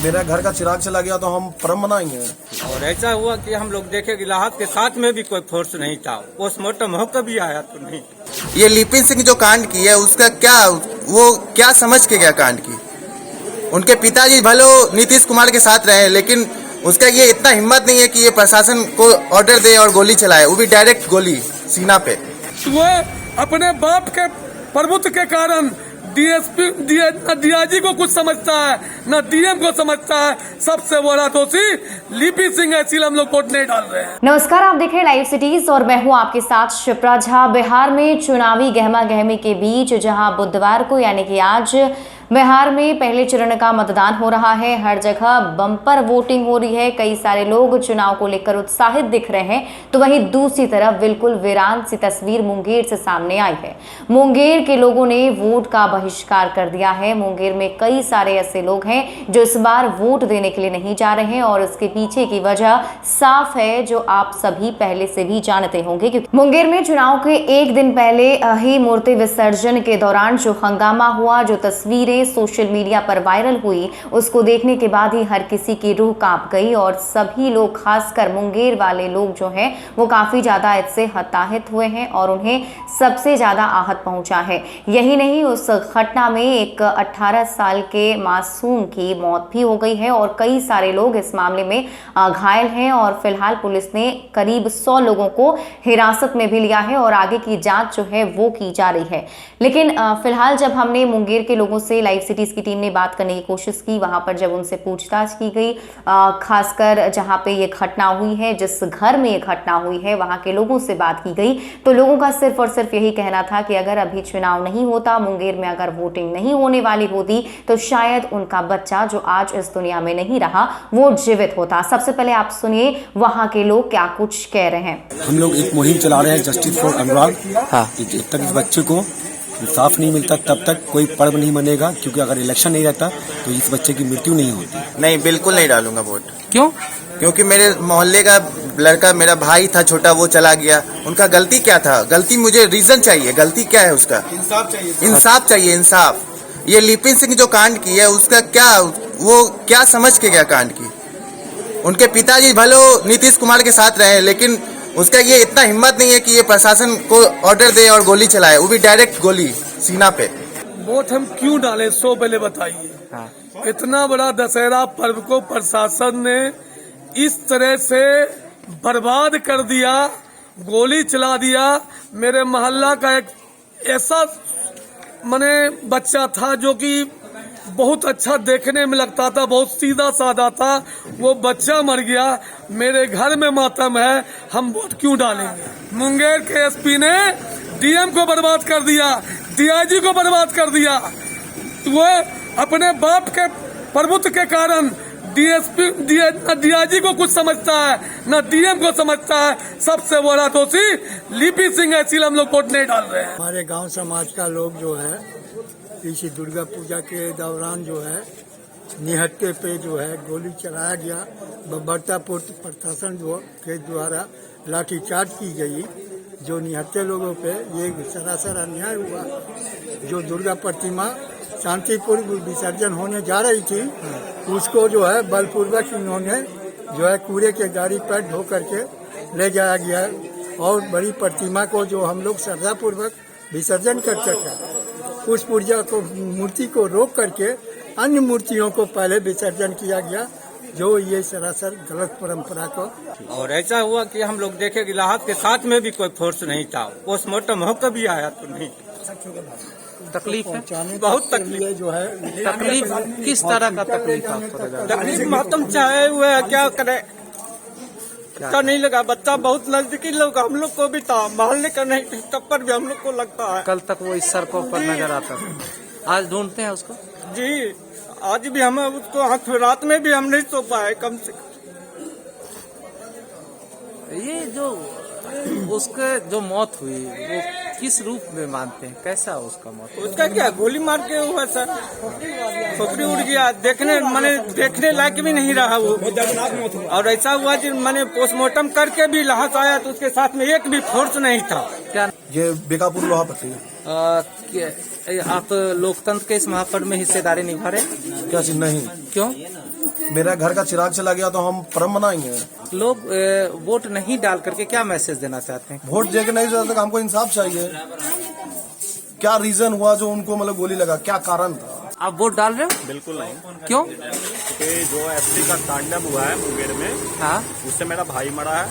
मेरा घर का चिराग चला गया तो हम परम मनाएंगे। और ऐसा हुआ कि हम लोग देखे कि इलाहाबाद के साथ में भी कोई फोर्स नहीं था, पोस्टमार्टम होकर भी आया तो नहीं। ये लिपिन सिंह जो कांड की है उसका क्या समझ के क्या कांड की? उनके पिताजी भले नीतीश कुमार के साथ रहे, लेकिन उसका ये इतना हिम्मत नहीं है कि ये प्रशासन को ऑर्डर दे और गोली चलाए, वो भी डायरेक्ट गोली सीना पे। वो अपने बाप के प्रभुत्व के कारण डीएसपी डीआईजी को कुछ समझता है, न डीएम को समझता है। सबसे बड़ा दोषी लिपिन सिंह है, इसलिए हम लोग वोट नहीं डाल रहे हैं। नमस्कार, आप देख रहे हैं लाइव सिटीज और मैं हूं आपके साथ शिप्रा झा। बिहार में चुनावी गहमा गहमी के बीच जहां बुधवार को यानी कि आज बिहार में पहले चरण का मतदान हो रहा है, हर जगह बम्पर वोटिंग हो रही है, कई सारे लोग चुनाव को लेकर उत्साहित दिख रहे हैं, तो वहीं दूसरी तरफ बिल्कुल वीरान सी तस्वीर मुंगेर से सामने आई है। मुंगेर के लोगों ने वोट का बहिष्कार कर दिया है। मुंगेर में कई सारे ऐसे लोग हैं जो इस बार वोट देने के लिए नहीं जा रहे हैं और इसके पीछे की वजह साफ है, जो आप सभी पहले से भी जानते होंगे। क्योंकि मुंगेर में चुनाव के एक दिन पहले ही मूर्ति विसर्जन के दौरान जो हंगामा हुआ, जो तस्वीरें सोशल मीडिया पर वायरल हुई, उसको देखने के बाद ही हर किसी की रूह कांप गई और सभी लोग, खासकर मुंगेर वाले लोग जो हैं वो काफी ज्यादा इससे हताहत हुए हैं और उन्हें सबसे ज्यादा आहत पहुंचा है। यही नहीं, उस घटना में एक 18 साल के मासूम की मौत भी हो गई है और कई सारे लोग इस मामले में घायल हैं और फिलहाल पुलिस ने करीब 100 लोगों को हिरासत में भी लिया है और आगे की जांच जो है वो की जा रही है। लेकिन फिलहाल जब हमने मुंगेर के लोगों से लाइव सिटीज की टीम ने बात करने की कोशिश की, वहां पर जब उनसे पूछताछ की गई, खासकर जहां पे ये घटना हुई है, जिस घर में ये घटना हुई है, वहां के लोगों से बात की गई, तो लोगों का सिर्फ और सिर्फ यही कहना था कि अगर अभी चुनाव नहीं होता, मुंगेर में अगर वोटिंग नहीं होने वाली होती, तो शायद उनका बच्चा जो आज इस दुनिया में नहीं रहा वो जीवित होता। सबसे पहले आप सुनिए वहां के लोग क्या कुछ कह रहे हैं। हम लोग एक मुहिम चला रहे हैं, जस्टिस फॉर अनुराग। जब तक इस बच्चे को इंसाफ नहीं मिलता तब तक कोई पर्व नहीं बनेगा, क्योंकि अगर इलेक्शन नहीं रहता तो इस बच्चे की मृत्यु नहीं होती। नहीं, बिल्कुल नहीं डालूंगा वोट। क्यों? क्योंकि मेरे मोहल्ले का लड़का, मेरा भाई था छोटा, वो चला गया। उनका गलती क्या था? गलती मुझे रीजन चाहिए, गलती क्या है उसका? इंसाफ चाहिए, इंसाफ चाहिए, इंसाफ। ये लिपिन सिंह जो कांड की है उसका क्या समझ के क्या कांड की? उनके पिताजी भले नीतीश कुमार के साथ रहे, लेकिन उसका ये इतना हिम्मत नहीं है कि ये प्रशासन को ऑर्डर दे और गोली चलाए, वो भी डायरेक्ट गोली सीना पे। वोट हम क्यों डालें, सो पहले बताइए। इतना बड़ा दशहरा पर्व को प्रशासन ने इस तरह से बर्बाद कर दिया, गोली चला दिया। मेरे मोहल्ला का एक ऐसा बच्चा था जो कि बहुत अच्छा देखने में लगता था, बहुत सीधा साधा था, वो बच्चा मर गया। मेरे घर में मातम है, हम वोट क्यों डालेंगे? मुंगेर के एसपी ने डीएम को बर्बाद कर दिया, डीआईजी को बर्बाद कर दिया। वो अपने बाप के प्रभुत्व के कारण डीआईजी को कुछ समझता है, न डीएम को समझता है। सबसे बड़ा दोषी लिपिन सिंह है, इसलिए हम लोग वोट नहीं डाल रहे हैं। हमारे गांव समाज का लोग जो है इसी दुर्गा पूजा के दौरान जो है निहत्थे पे जो है गोली चलाया गया, बर्तापुर प्रशासन के द्वारा लाठीचार्ज की गई। जो निहत्थे लोगों पे ये सरासर अन्याय हुआ। जो दुर्गा प्रतिमा शांतिपूर्व विसर्जन होने जा रही थी, उसको जो है बलपूर्वक इन्होंने जो है कूड़े के गाड़ी पर ढो करके ले जाया गया और बड़ी प्रतिमा को जो हम लोग श्रद्धापूर्वक विसर्जन करते थे, उस मूर्ति को रोक करके अन्य मूर्तियों को पहले विसर्जन किया गया, जो ये सरासर गलत परंपरा को। और ऐसा हुआ कि हम लोग देखे कि इलाहाबाद के साथ में भी कोई फोर्स नहीं था, पोस्टमार्टम होकर भी आया तो नहीं। तकलीफ है, बहुत तकलीफ जो है। तकलीफ किस तरह का तकलीफ आपको? तकलीफ मातम चाहे हुए है, क्या करे, क्या नहीं लगा। बच्चा बहुत नजदीकी लोग, हम लोग को भी था, मोहल्ले का नहीं, टक्कर भी हम लोग को लगता है। कल तक वो इस सड़कों पर नजर आता था, आज ढूंढते हैं उसको? जी, आज भी हमें उसको रात में भी हम नहीं सो पाए कम से कम। ये जो उसके जो मौत हुई वो किस रूप में मानते हैं, कैसा उसका मौत? उसका क्या, गोली मार के हुआ सर, खोपड़ी उड़ गया, देखने लायक भी नहीं रहा वो। और ऐसा हुआ कि पोस्टमार्टम करके भी लाश आया तो उसके साथ में एक भी फोर्स नहीं था। क्या ये बेकापुर लोहा पट्टी। आप लोकतंत्र के इस महापर्व में हिस्सेदारी निभा रहे? क्या चीज नहीं? क्यों? मेरा घर का चिराग चला गया तो हम पर्व मनाएंगे। लोग वोट नहीं डाल करके क्या मैसेज देना चाहते हैं? वोट देके नहीं जाते, हमको इंसाफ चाहिए। क्या रीजन हुआ जो उनको मतलब गोली लगा, क्या कारण था? आप वोट डाल रहे हो? बिल्कुल नहीं। क्यों? क्योंकि जो एसटी का तांडव हुआ है मुंगेर में, हाँ, उससे मेरा भाई मरा है।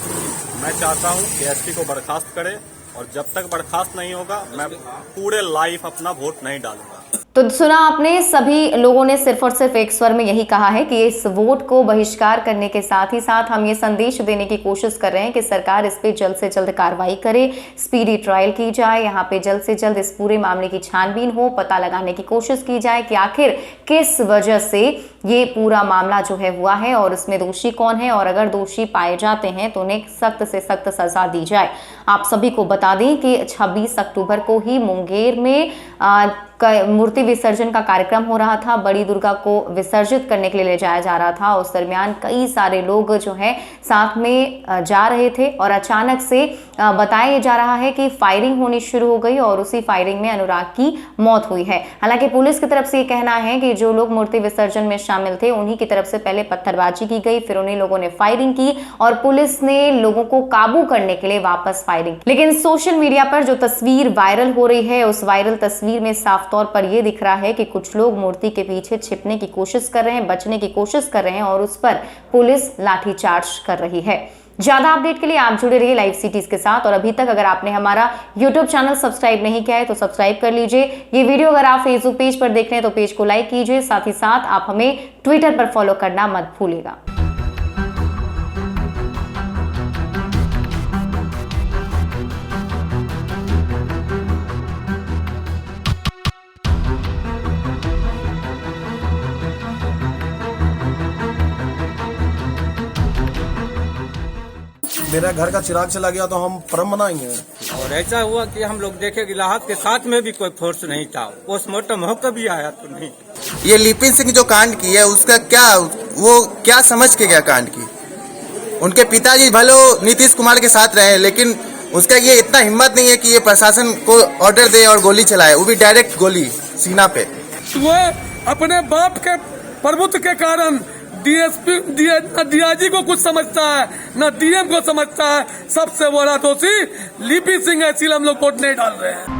मैं चाहता हूँ कि एसटी को बर्खास्त करे, और जब तक बर्खास्त नहीं होगा मैं पूरे लाइफ अपना वोट नहीं डालूंगा। तो सुना आपने, सभी लोगों ने सिर्फ और सिर्फ एक स्वर में यही कहा है कि इस वोट को बहिष्कार करने के साथ ही साथ हम ये संदेश देने की कोशिश कर रहे हैं कि सरकार इस पे जल्द से जल्द कार्रवाई करे, स्पीडी ट्रायल की जाए, यहाँ पे जल्द से जल्द इस पूरे मामले की छानबीन हो, पता लगाने की कोशिश की जाए कि आखिर किस वजह से ये पूरा मामला जो है हुआ है और इसमें दोषी कौन है, और अगर दोषी पाए जाते हैं तो उन्हें सख्त से सख्त सजा दी जाए। आप सभी को बता दें कि 26 अक्टूबर को ही मुंगेर में मूर्ति विसर्जन का कार्यक्रम हो रहा था। बड़ी दुर्गा को विसर्जित करने के लिए ले जाया जा रहा था। उस दरमियान कई सारे लोग जो है साथ में जा रहे थे और अचानक से बताया जा रहा है कि फायरिंग होनी शुरू हो गई और उसी फायरिंग में अनुराग की मौत हुई है। हालांकि पुलिस की तरफ से ये कहना है कि जो लोग मूर्ति विसर्जन में शामिल थे उन्हीं की तरफ से पहले पत्थरबाजी की गई, फिर उन्हीं लोगों ने फायरिंग की और पुलिस ने लोगों को काबू करने के लिए वापस फायरिंग। लेकिन सोशल मीडिया पर जो तस्वीर वायरल हो रही है, उस वायरल तस्वीर में साफ तौर पर यह दिख रहा है कि कुछ लोग मूर्ति के पीछे छिपने की कोशिश कर रहे हैं, बचने की कोशिश कर रहे हैं और उस पर पुलिस लाठीचार्ज कर रही है। ज्यादा अपडेट के लिए आप जुड़े रहिए लाइव सिटीज के साथ, और अभी तक अगर आपने हमारा YouTube चैनल सब्सक्राइब नहीं किया है तो सब्सक्राइब कर लीजिए। ये वीडियो अगर आप फेसबुक पेज पर देख रहे हैं तो पेज को लाइक कीजिए, साथ ही साथ आप हमें ट्विटर पर फॉलो करना मत भूलिएगा। मेरा घर का चिराग चला गया तो हम पर्व मनाएंगे। और ऐसा हुआ कि हम लोग देखे कि लाहौर के साथ में भी कोई फोर्स नहीं था, पोस्टमार्टम होकर भी आया तो नहीं। ये लिपिन सिंह जो कांड की है उसका क्या समझ के क्या कांड की? उनके पिताजी भले नीतीश कुमार के साथ रहे, लेकिन उसका ये इतना हिम्मत नहीं है कि ये प्रशासन को ऑर्डर दे और गोली चलाए, वो भी डायरेक्ट गोली सीना पे। वो अपने बाप के प्रभुत्व के कारण डीएसपी डीआईजी को कुछ समझता है, न डीएम को समझता है। सबसे बड़ा दोषी लिपि सिंह है, इसलिए हम लोग वोट नहीं डाल रहे हैं।